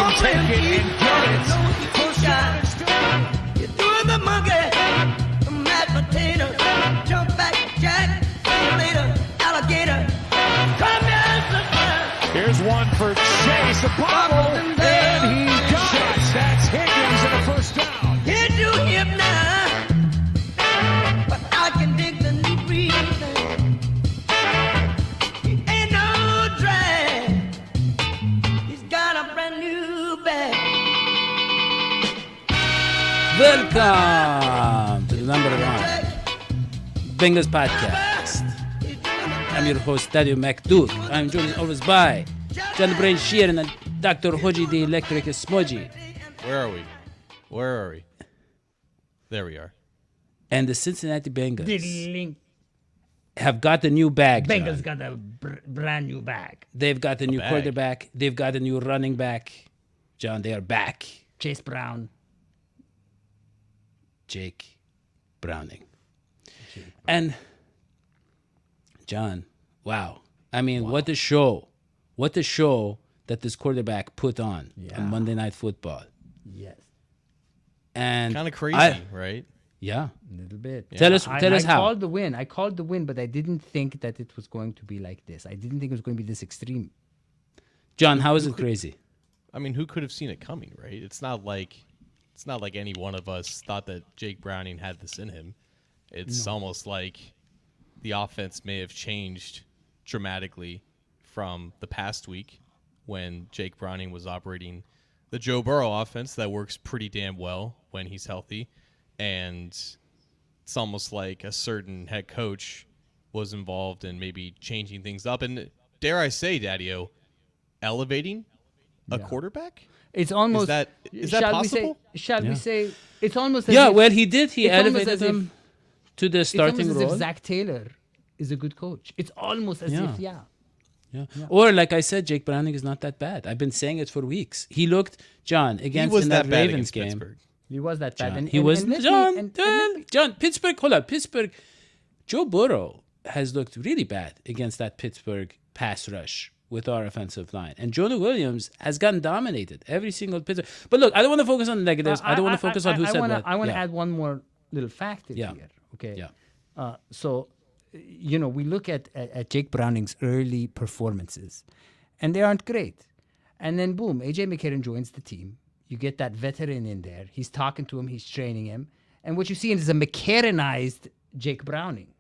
can take it and get it. You threw the monkey, mashed potatoes, jump back, jack, later, alligator. Come here, sister. Here's one for Chase, a bobble, and he got it. That's Higgins and a first down. Hit you hip now, but I can dig the new breeze. He ain't no drag. He's got a brand new bag. Welcome to the number one Bengals podcast. I'm your host, Dadio McDuke. I'm joined as always by John the Brain Sheeran and Dr. Hodgie the Electric Smudgy. Where are we? There we are. And the Cincinnati Bengals Diddling. have got a new bag, John. Bengals got a brand new bag. They've got a new bag. quarterback. They've got a new running back. John, they are back. Chase Brown. Jake Browning. And John, wow. I mean, what a show. What a show that this quarterback put on Monday Night Football. Yes. And Kind of crazy, right? Yeah. A little bit. Yeah. Tell us I how. called the win. I called the win, but I didn't think that it was going to be like this. I didn't think it was going to be this extreme. John, how is it crazy? I mean, who could have seen it coming, right? It's not like any one of us thought that Jake Browning had this in him. It's almost like the offense may have changed dramatically from the past week when Jake Browning was operating the Joe Burrow offense that works pretty damn well when he's healthy. And it's almost like a certain head coach was involved in maybe changing things up. And dare I say, Dadio, elevating a quarterback? It's almost. Is that possible? Shall we say? It's almost. As Yeah, if, well, he did. He it's almost elevated as if- him to the It's starting almost as role. if Zach Taylor is a good coach. It's almost as if, Yeah. Or, like I said, Jake Browning is not that bad. I've been saying it for weeks. He looked, John, He against was in that that bad Ravens against game. Pittsburgh. He was that bad. John, And, he and- was and let me- John. let me- John, Pittsburgh. Hold on, Pittsburgh. Joe Burrow has looked really bad against that Pittsburgh pass rush with our offensive line, and Jonah Williams has gotten dominated every single Pittsburgh. But look, I don't want to focus on the negatives. I don't want to focus on who said what. I want to Yeah. add one more little fact in Yeah. here. Okay. Yeah. So, we look at Jake Browning's early performances, and they aren't great. And then, boom, A.J. McCarron joins the team. You get that veteran in there. He's talking to him. He's training him. And what you see is a McCarronized Jake Browning.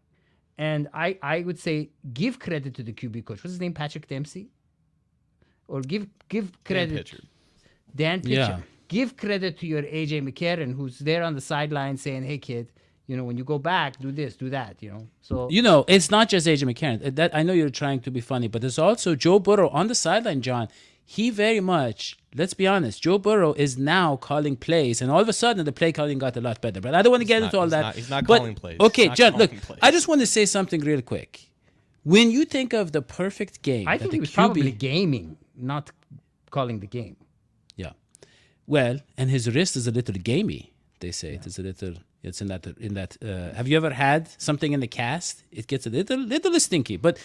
And I would say give credit to the QB coach. What's his name? Patrick Dempsey? Or give credit. Pitcher. Dan Pitcher. Yeah. Give credit to your A.J. McCarron, who's there on the sideline saying, hey, kid, when you go back, do this, do that, So It's not just AJ McCarron. That I know you're trying to be funny, but there's also Joe Burrow on the sideline, John. He very much, let's be honest, Joe Burrow is now calling plays, and all of a sudden the play calling got a lot better. But I don't want to get into all that. He's not But- calling plays. Okay, He's not John, look, calling plays. I just want to say something real quick. When you think of the perfect game, I that think the he was QB probably gaming, not calling the game. Yeah. Well, and his wrist is a little gamey. They say it is a little. It's in that. Have you ever had something in the cast? It gets a little stinky. But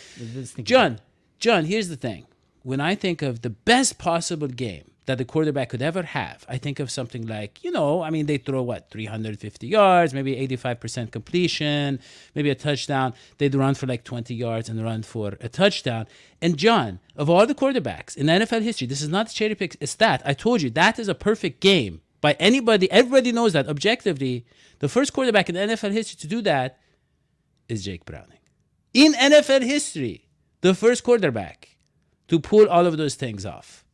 John, here's the thing. When I think of the best possible game that the quarterback could ever have, I think of something like, they throw 350 yards, maybe 85% completion, maybe a touchdown. They'd run for 20 yards and run for a touchdown. And John, of all the quarterbacks in NFL history, this is not cherry pick a stat. I told you that is a perfect game by anybody. Everybody knows that objectively. The first quarterback in NFL history to do that is Jake Browning. In NFL history, the first quarterback to pull all of those things off.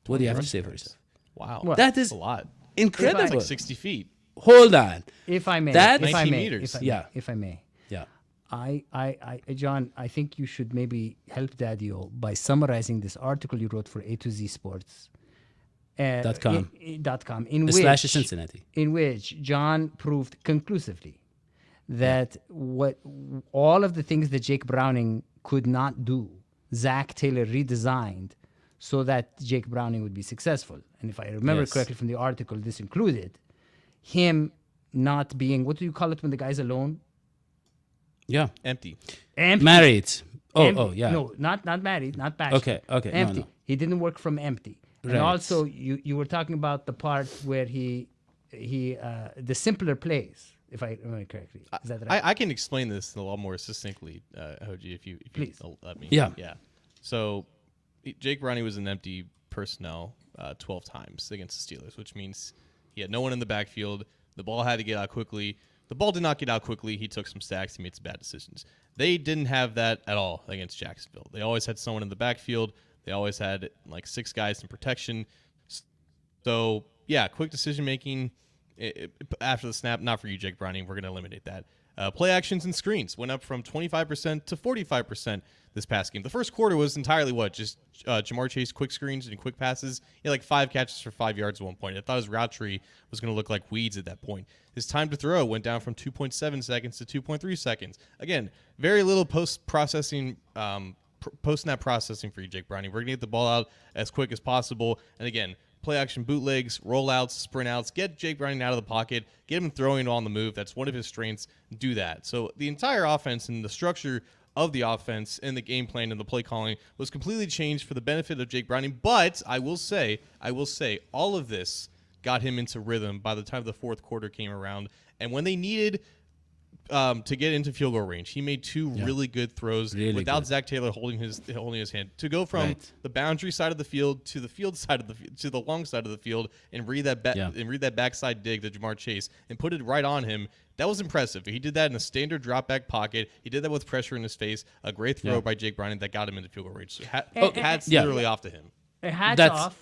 What do you have to say for yourself? Wow. That is a lot. incredible. That's like 60 feet. Hold on. If I may, That's if I 19 may, meters. if I may, Yeah. John, I think you should maybe help Dadio by summarizing this article you wrote for A to Z Sports. .com. .com in / Cincinnati. in which John proved conclusively that all of the things that Jake Browning could not do, Zach Taylor redesigned so that Jake Browning would be successful. And if I remember Yes. correctly from the article, this included him not being, what do you call it when the guy's alone? Yeah. Empty. Empty. Married. Empty. Oh, yeah. No, not married, not bachelor. Okay, no, Empty. no. He didn't work from empty. And Right. also, you were talking about the part where he the simpler plays, if I remember correctly. Is that right? I can explain this a lot more succinctly, Hodgie, if you Please. let me. Yeah. Yeah. So Jake Browning was in empty personnel 12 times against the Steelers, which means he had no one in the backfield. The ball had to get out quickly. The ball did not get out quickly. He took some sacks. He made some bad decisions. They didn't have that at all against Jacksonville. They always had someone in the backfield. They always had like 6 guys in protection. So, yeah, quick decision making after the snap. Not for you, Jake Browning. We're going to eliminate that. Play actions and screens went up from 25% to 45% this past game. The first quarter was entirely just Jamar Chase quick screens and quick passes. He had like 5 catches for 5 yards at one point. I thought his route tree was going to look like weeds at that point. His time to throw went down from 2.7 seconds to 2.3 seconds. Again, very little post-processing, post-snap processing for you, Jake Browning. We're going to get the ball out as quick as possible. And again, play action bootlegs, rollouts, sprint outs, get Jake Browning out of the pocket, get him throwing on the move. That's one of his strengths. Do that. So the entire offense and the structure of the offense and the game plan and the play calling was completely changed for the benefit of Jake Browning. But I will say, all of this got him into rhythm by the time the fourth quarter came around. And when they needed to get into field goal range, he made 2 really good throws without Zach Taylor holding his hand to go from the boundary side of the field to the field side of the long side of the field and read that backside dig to Jamar Chase and put it right on him. That was impressive. He did that in a standard drop back pocket. He did that with pressure in his face. A great throw by Jake Browning that got him into field goal range. So hats literally off to him. Hats off.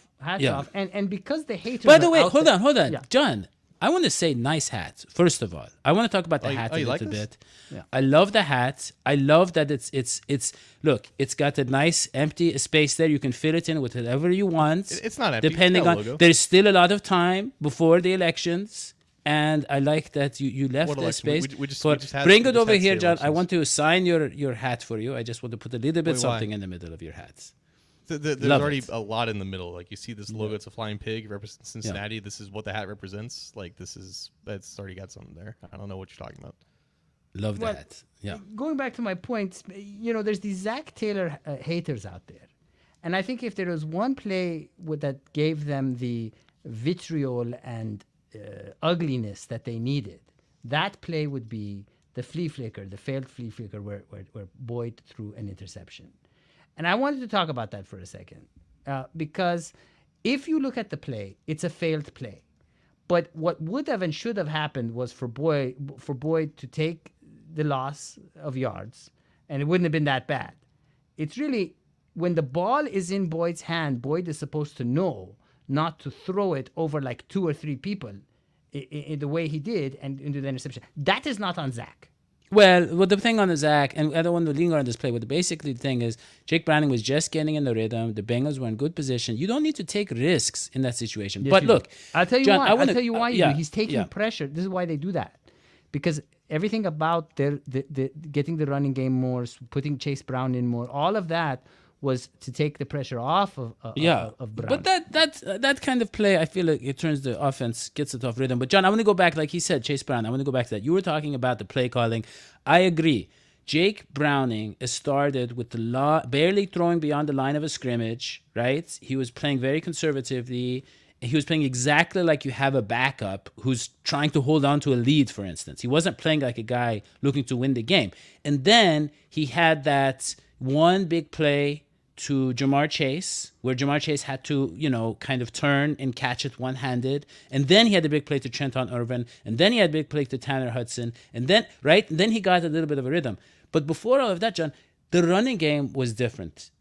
And because the haters. By the way, out hold there- on, Yeah. John. I want to say nice hat. First of all, I want to talk about the hat a you little like this? bit. Yeah. I love the hat. I love that it's look. It's got a nice empty space there. You can fit it in with whatever you want. It's not empty. It's Depending got a on, logo. there's still a lot of time before the elections. And I like that you left What the election? space. We just had- bring we it just over had here, state John. I elections. want to sign your hat for you. I just want to put a little bit Wait, something why? in the middle of your hats. There's Love already it. a lot in the middle. Like you see this logo, it's a flying pig. It represents Cincinnati. This is what the hat represents. Like it's already got something there. I don't know what you're talking about. Love Well, that. Yeah. Going back to my points, there's these Zach Taylor haters out there. And I think if there was one play that gave them the vitriol and ugliness that they needed, that play would be the flea flicker, the failed flea flicker where Boyd threw an interception. And I wanted to talk about that for a second because if you look at the play, it's a failed play. But what would have and should have happened was for Boyd to take the loss of yards, and it wouldn't have been that bad. It's really when the ball is in Boyd's hand, Boyd is supposed to know not to throw it over like 2 or 3 people in the way he did and into the interception. That is not on Zach. Well, the thing on the Zach, and I don't want to linger on this play, but basically the thing is Jake Browning was just getting in the rhythm. The Bengals were in good position. You don't need to take risks in that situation. Yes, but you do. look, I'll tell you John, why. I wanna- I'll tell you why. yeah, He's taking yeah. pressure. This is why they do that, because everything about the getting the running game more, putting Chase Brown in more, all of that was to take the pressure off of Brown. But that kind of play, I feel like it turns the offense, gets it off rhythm. But John, I want to go back, like he said, Chase Brown. I want to go back to that. You were talking about the play calling. I agree. Jake Browning started with barely throwing beyond the line of a scrimmage, right? He was playing very conservatively. He was playing exactly like you have a backup who's trying to hold on to a lead, for instance. He wasn't playing like a guy looking to win the game. And then he had that one big play to Jamar Chase, where Jamar Chase had to, kind of turn and catch it one-handed. And then he had a big play to Trenton Irvin. And then he had a big play to Tanner Hudson. And then, right? And then he got a little bit of a rhythm. But before all of that, John, the running game was different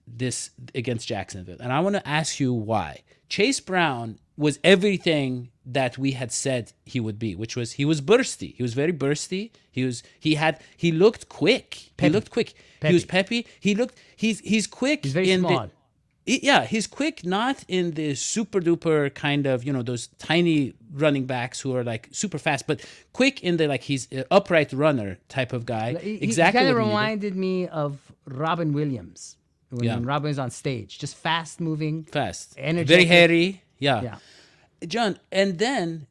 against Jacksonville. And I want to ask you why. Chase Brown was everything that we had said he would be, which was he was bursty. He was very bursty. He looked quick. Peppy. He looked quick. Peppy. He was peppy. He's quick. He's very small. He's quick, not in the super duper kind of, those tiny running backs who are like super fast, but quick in the he's an upright runner type of guy. Exactly. He kind of what we needed. reminded me of Robin Williams when Robin was on stage, just fast moving, Fast, energetic. very hairy. Yeah. Yeah. John, and then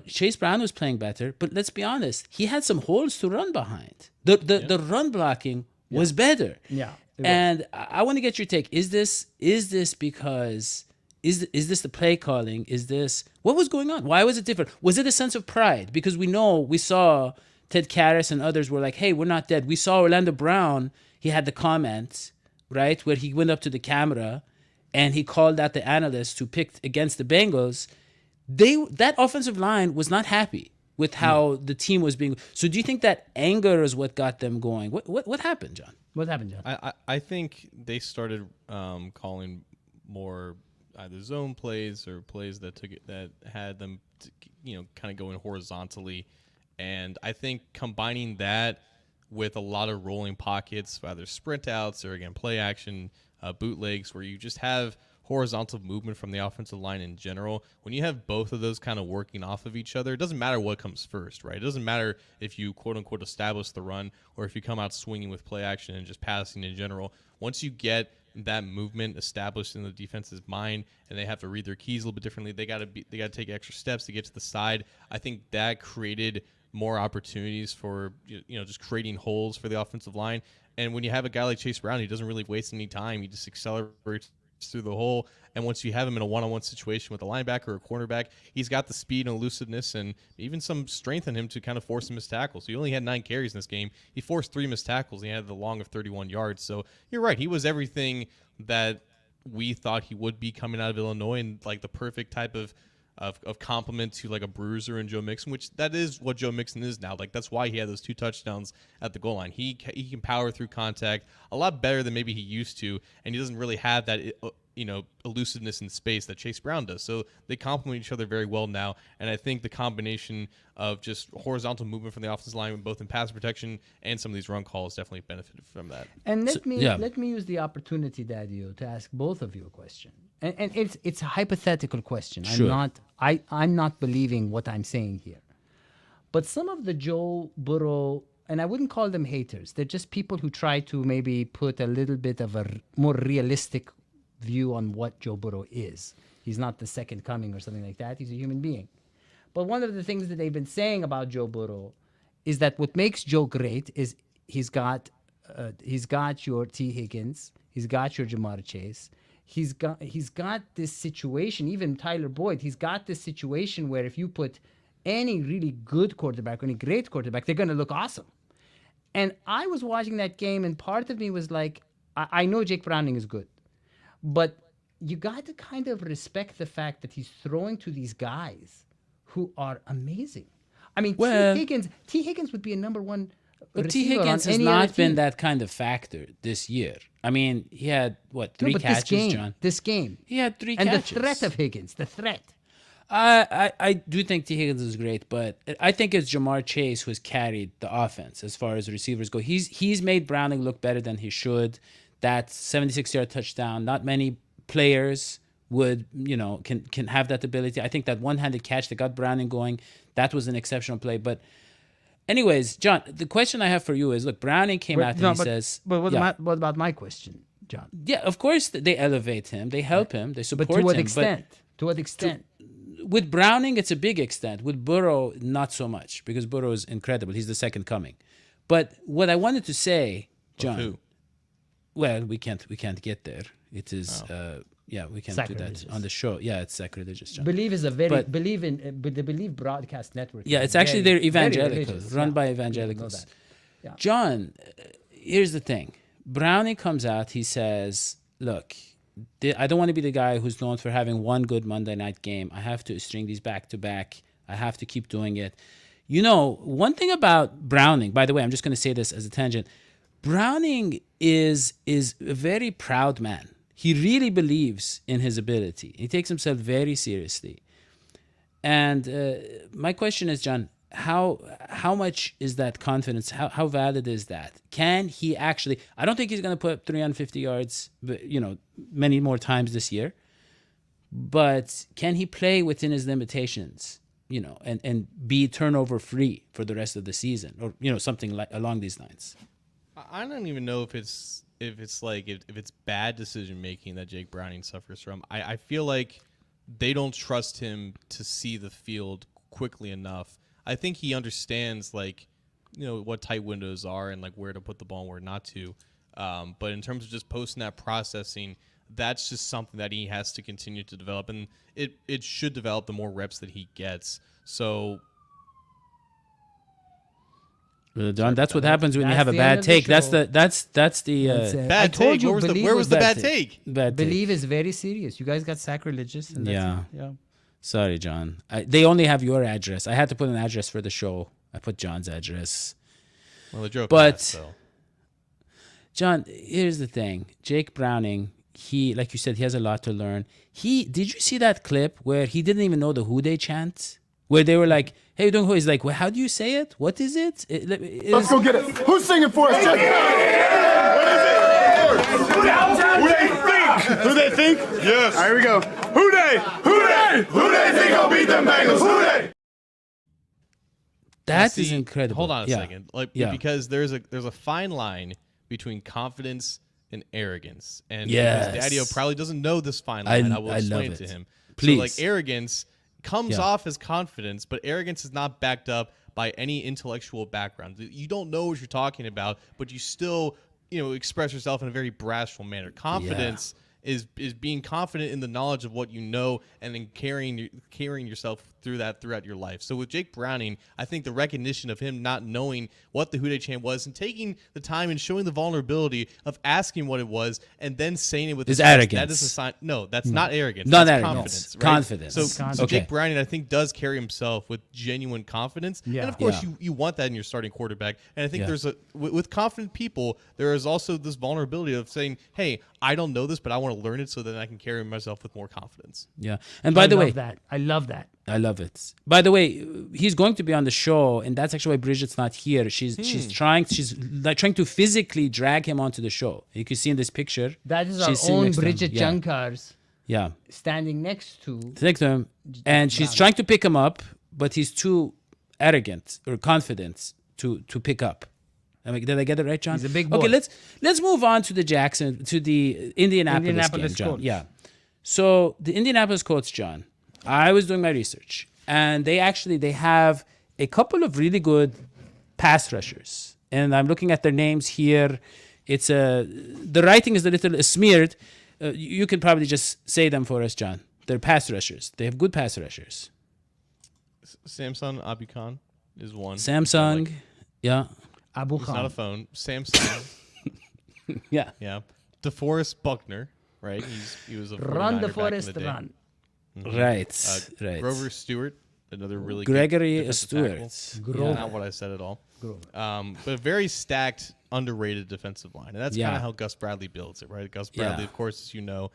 Chase Brown was playing better, but let's be honest, he had some holes to run behind. The run blocking was better. Yeah, it was. And I want to get your take. Is this because is this the play calling? Is this what was going on? Why was it different? Was it a sense of pride? Because we saw Ted Karras and others were like, hey, we're not dead. We saw Orlando Brown. He had the comment, right, where he went up to the camera and he called out the analysts who picked against the Bengals. That offensive line was not happy with how the team was being. So do you think that anger is what got them going? What happened, John? What happened, John? I think they started calling more either zone plays or plays that had them kind of going horizontally, and I think combining that with a lot of rolling pockets, either sprint outs or again play action, bootlegs, where you just have horizontal movement from the offensive line in general. When you have both of those kind of working off of each other, it doesn't matter what comes first, right? It doesn't matter if you quote unquote establish the run or if you come out swinging with play action and just passing in general. Once you get that movement established in the defense's mind and they have to read their keys a little bit differently, they got to take extra steps to get to the side. I think that created more opportunities for just creating holes for the offensive line. And when you have a guy like Chase Brown, he doesn't really waste any time. He just accelerates through the hole, and once you have him in a one-on-one situation with a linebacker or a cornerback, he's got the speed and elusiveness and even some strength in him to kind of force some missed tackles. So he only had 9 carries in this game. He forced 3 missed tackles, and he had the long of 31 yards. So you're right. He was everything that we thought he would be coming out of Illinois, and like the perfect type of compliment to like a bruiser and Joe Mixon, which that is what Joe Mixon is now. Like that's why he had those 2 touchdowns at the goal line. He can power through contact a lot better than maybe he used to, and he doesn't really have that elusiveness in space that Chase Brown does. So they complement each other very well now, and I think the combination of just horizontal movement from the offensive line, both in pass protection and some of these run calls, definitely benefited from that. And let me use the opportunity, Dadio, to ask both of you a question. And it's a hypothetical question. Sure. I'm not believing what I'm saying here. But some of the Joe Burrow, and I wouldn't call them haters, they're just people who try to maybe put a little bit of a more realistic view on what Joe Burrow is. He's not the second coming or something like that. He's a human being. But one of the things that they've been saying about Joe Burrow is that what makes Joe great is he's got your T. Higgins, he's got your Jamar Chase, he's got this situation. Even Tyler Boyd, he's got this situation where if you put any really good quarterback, any great quarterback, they're going to look awesome. And I was watching that game, and part of me was like, I know Jake Browning is good, but you got to kind of respect the fact that he's throwing to these guys who are amazing. I mean, T. Higgins would be a number one But T. receiver Higgins on has any not other team. been that kind of factor this year. I mean, he had, 3 catches, John? This game. He had 3 And catches. the threat of Higgins, I do think T. Higgins is great, but I think it's Jamar Chase who has carried the offense as far as receivers go. He's made Browning look better than he should. That 76-yard touchdown, not many players would, can have that ability. I think that one-handed catch that got Browning going, that was an exceptional play. But anyways, John, the question I have for you is, look, Browning came out and he says... But what about my question, John? Yeah, of course they elevate him. They help him. They support him. But to what extent? To what extent? With Browning, it's a big extent. With Burrow, not so much, because Burrow is incredible. He's the second coming. But what I wanted to say, John... Who? Well, we can't get there. It is... we can't do that on the show. Yeah, it's sacrilegious, John. Believe is a very the Believe broadcast network. Yeah, it's actually they're evangelical, run by evangelicals. Yeah. John, here's the thing. Browning comes out. He says, "Look, I don't want to be the guy who's known for having one good Monday night game. I have to string these back to back. I have to keep doing it." One thing about Browning. By the way, I'm just going to say this as a tangent. Browning is a very proud man. He really believes in his ability. He takes himself very seriously. And my question is, John, how much is that confidence? How valid is that? Can he actually... I don't think he's going to put up 350 yards, many more times this year. But can he play within his limitations, and be turnover free for the rest of the season, or something like along these lines? I don't even know if it's bad decision making that Jake Browning suffers from. I feel like they don't trust him to see the field quickly enough. I think he understands what tight windows are and where to put the ball and where not to. But in terms of just posting that processing, that's just something that he has to continue to develop, and it should develop the more reps that he gets. So, John, that's what happens when you That's have a the bad end of the take. That's show. the that's the That's it. I bad told take. you, Where believe where was the bad bad take. take? bad take. Believe is very serious. You guys got sacrilegious. And that's Yeah. it. Yeah. Sorry, John. They only have your address. I had to put an address for the show. I put John's address. Well, the joke. But- so. John, here's the thing. Jake Browning, he, like you said, he has a lot to learn. Did you see that clip where he didn't even know the Who Dey chant? Where they were like, "Hey, you doing who?" He's like, "Well, how do you say it? What is it?" Let's go get it. Who's singing for us? What is it? Who they think? Who they think? Yes. All right, here we go. Who they? Who they? Who they think will beat them Bengals? Who they? That See, is incredible. Hold on a Yeah. second. Like Yeah. because there's a fine line between confidence and arrogance. And Yes. because Dadio probably doesn't know this fine I- line. I will I love explain it to it. him. Please. So like arrogance comes Yeah. off as confidence, but arrogance is not backed up by any intellectual background. You don't know what you're talking about, but you still, express yourself in a very bashful manner. Confidence is being confident in the knowledge of what you know and then carrying yourself through that throughout your life. So with Jake Browning, I think the recognition of him not knowing what the Who Dey chant was and taking the time and showing the vulnerability of asking what it was and then saying it with Is his chest, arrogance. That is a sign. No, that's not arrogance. Not that's arrogance. Confidence. Right? Confidence. So, Confidence. so Okay. Jake Browning, I think, does carry himself with genuine confidence. Yeah. And of course, Yeah. you want that in your starting quarterback. And I think Yeah. there's with confident people, there is also this vulnerability of saying, "Hey, I don't know this, but I want to learn it so that I can carry myself with more confidence." Yeah. And by the way, I love that. I love it. By the way, he's going to be on the show, and that's actually why Bridget's not here. She's trying to physically drag him onto the show. You can see in this picture. That is she's our sitting own next to him. Bridget Yeah. Junkars Yeah. standing next to. Take him, and she's trying to pick him up, but he's too arrogant or confident to pick up. Did I get it right, John? He's a big Okay, boy. let's move on to the Indianapolis game, John. Colts. Yeah. So the Indianapolis Colts, John. I was doing my research, and they have a couple of really good pass rushers, and I'm looking at their names here. It's the writing is a little smeared. You could probably just say them for us, John. They're pass rushers. They have good pass rushers. Samsung Abukan is one. Samsung, yeah, Abu It's not a Khan. phone. Samsung. yeah. Yeah. DeForest Buckner. Right. He was a 49er Run the back in forest, day. run. Right, right. Grover Stewart, another really Gregory good defensive tackle. Stewart. Grover. Not what I said at all. But a very stacked, underrated defensive line, and that's Yeah. kind of how Gus Bradley builds it, right? Gus Bradley, Yeah. of course, as you know,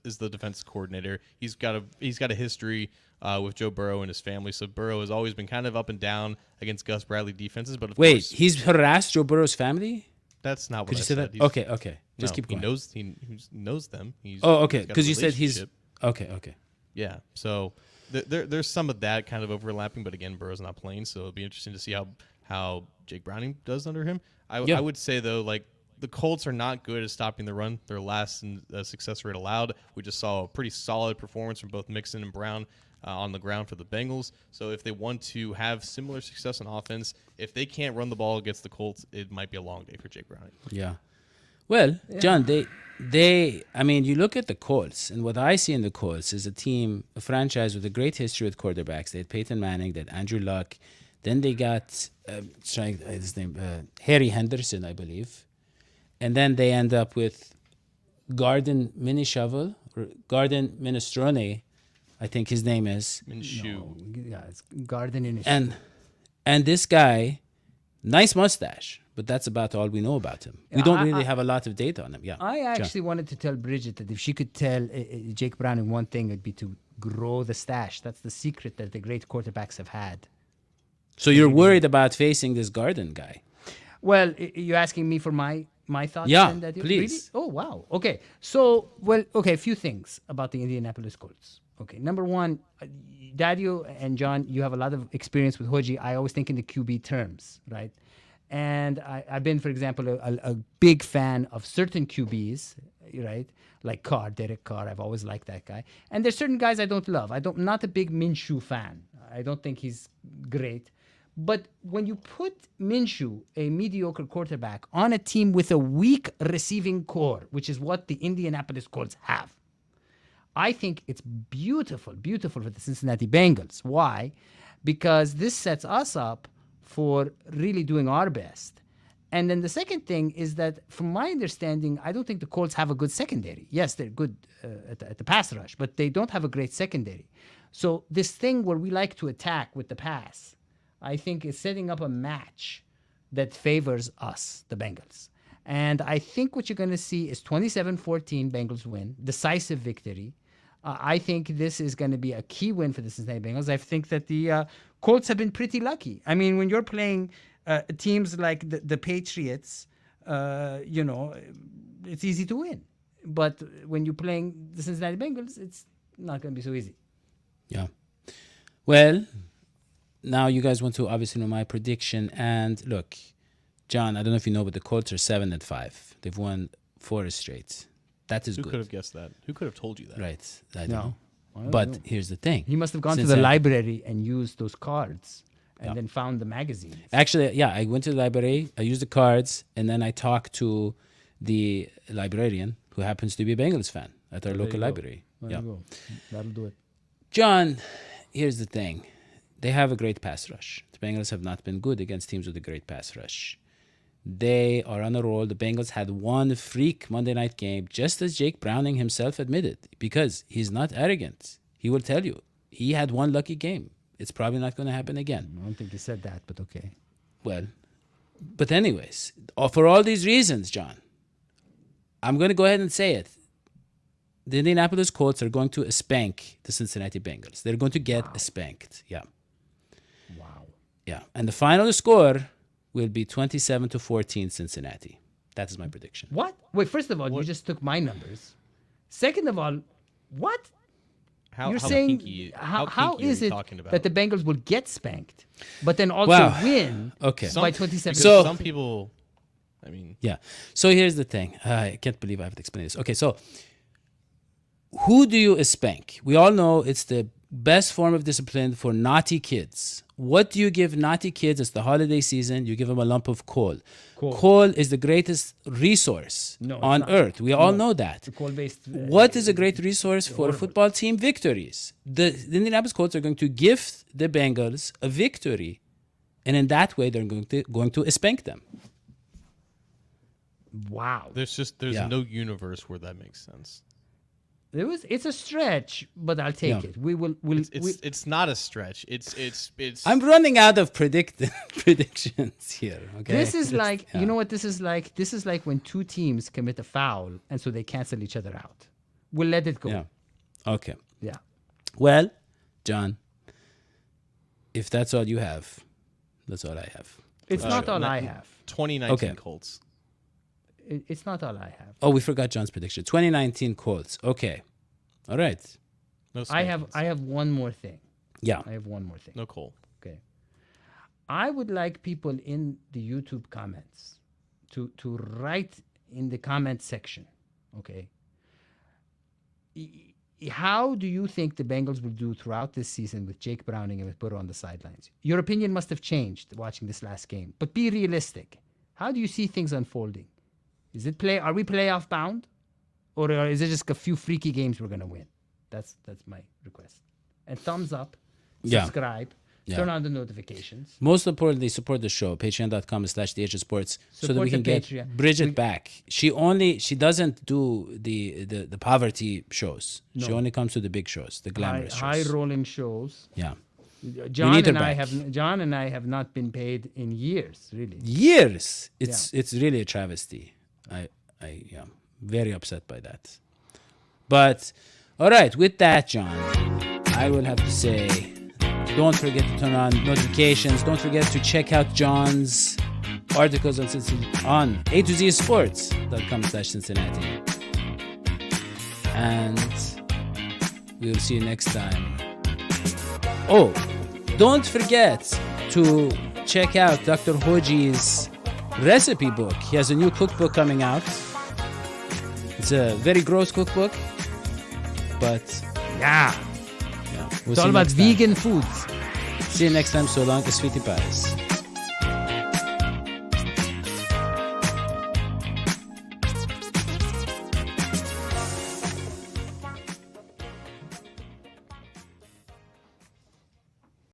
is the defensive coordinator. He's got a history with Joe Burrow and his family. So Burrow has always been kind of up and down against Gus Bradley defenses. But of Wait, course, he's harassed Joe Burrow's family? that's not what Could I you say said. that? He's- Okay. Just no, keep going. He knows them. Oh, okay. He's got a Because you said he's relationship. okay. Yeah, so there's some of that kind of overlapping, but again, Burrow's not playing, so it'll be interesting to see how Jake Browning does under him. I would say though, like the Colts are not good at stopping the run. They're last in success rate allowed. We just saw a pretty solid performance from both Mixon and Brown on the ground for the Bengals. So if they want to have similar success on offense, if they can't run the ball against the Colts, it might be a long day for Jake Browning. Yeah. Well, John, you look at the Colts, and what I see in the Colts is a franchise with a great history with quarterbacks. They had Peyton Manning, they had Andrew Luck. Then they got, his name, Harry Henderson, I believe. And then they end up with Garden Minishovel, or Garden Minestrone, I think his name is. Minshew. Yeah, it's garden in And this guy, nice mustache, but that's about all we know about him. We don't really have a lot of data on him. Yeah. I John. actually wanted to tell Bridget that if she could tell Jake Browning one thing, it'd be to grow the stash. That's the secret that the great quarterbacks have had. So you're worried about facing this Garden guy? Well, you're asking me for my thoughts? Yeah, then, Dadio? please. Really? Oh, wow. Okay. So, a few things about the Indianapolis Colts. Okay, number one, Dadio and John, you have a lot of experience with Hodgie. I always think in the QB terms, right? And I've been, for example, a big fan of certain QBs, right? Like Derek Carr. I've always liked that guy. And there's certain guys I don't love. I'm not a big Minshew fan. I don't think he's great. But when you put Minshew, a mediocre quarterback, on a team with a weak receiving core, which is what the Indianapolis Colts have, I think it's beautiful for the Cincinnati Bengals. Why? Because this sets us up for really doing our best. And then the second thing is that, from my understanding, I don't think the Colts have a good secondary. Yes, they're good at the pass rush, but they don't have a great secondary. So this thing where we like to attack with the pass, I think is setting up a match that favors us, the Bengals. And I think what you're going to see is 27-14 Bengals win, decisive victory. I think this is going to be a key win for the Cincinnati Bengals. I think that the Colts have been pretty lucky. I mean, when you're playing teams like the Patriots, it's easy to win. But when you're playing the Cincinnati Bengals, it's not going to be so easy. Yeah. Well, now you guys want to obviously know my prediction. And look, John, I don't know if you know, but the Colts are 7-5. They've won 4 straight. That is Who good. could have guessed that? Who could have told you that? Right. I don't No. know. I don't But know. here's the thing. He must have gone to the Cincinnati- library and used those cards and then found the magazines. Actually, yeah, I went to the library, I used the cards, and then I talked to the librarian, who happens to be a Bengals fan at our local library. There Yeah. you go. That'll do it. John, here's the thing. They have a great pass rush. The Bengals have not been good against teams with a great pass rush. They are on a roll. The Bengals had one freak Monday night game, just as Jake Browning himself admitted, because he's not arrogant. He will tell you, he had one lucky game. It's probably not going to happen again. I don't think he said that, but okay. Well, but anyways, for all these reasons, John, I'm going to go ahead and say it. The Indianapolis Colts are going to spank the Cincinnati Bengals. They're going to get spanked. Yeah. Wow. Yeah. And the final score will be 27-14 Cincinnati. That is my prediction. What? Wait, first of all, you just took my numbers. Second of all, what? How You're how saying kinky, how kinky is are you it talking about? that the Bengals will get spanked, but then also Wow. win Okay. by 27? Because So- some people, I mean, Yeah. So here's the thing. I can't believe I have to explain this. Okay, so who do you spank? We all know it's the best form of discipline for naughty kids. What do you give naughty kids? It's the holiday season. You give them a lump of coal. Coal is the greatest resource No, it's on not. earth. We all know that. The coal-based. What is a great resource for a football team? Victories. The Indianapolis Colts are going to gift the Bengals a victory, and in that way, they're going to spank them. Wow. there's Yeah. no universe where that makes sense. It's a stretch, but I'll take Yeah. it. We'll It's not a stretch. It's. I'm running out of predictions here. Okay. This is Just- like, yeah. you know what this is like? This is like when two teams commit a foul and so they cancel each other out. We'll let it go. Yeah. Okay. Yeah. Well, John, if that's all you have, that's all I have. It's not all I have. 2019 Okay. Colts. It's not all I have. Oh, we forgot John's prediction. 2019 Colts. Okay. All right. No. I spankings. have one more thing. Yeah. I have one more thing. No Cole. Okay. I would like people in the YouTube comments to write in the comment section, okay? How do you think the Bengals will do throughout this season with Jake Browning and with Burrow on the sidelines? Your opinion must have changed watching this last game, but be realistic. How do you see things unfolding? Are we playoff bound? Or is it just a few freaky games we're going to win? That's my request. And thumbs up, Yeah. subscribe, Yeah. turn on the notifications. Most importantly, support the show. Patreon.com/THSports so that Support we can the get Patreon. Bridget back. She doesn't do the poverty shows. She only comes to the big shows, the glamorous High shows. rolling shows. Yeah. John need her and I back. John and I have not been paid in years, really. Years. It's really a travesty. Yeah, very upset by that. But all right, with that, John, I will have to say, don't forget to turn on notifications. Don't forget to check out John's articles on A to Z Sports.com/Cincinnati. And we'll see you next time. Oh, don't forget to check out Dr. Hodgie's recipe book. He has a new cookbook coming out. It's a very gross cookbook, but Yeah. yeah, we'll It's see all you about next time. vegan foods. See you next time. So long, Sweetie Pies.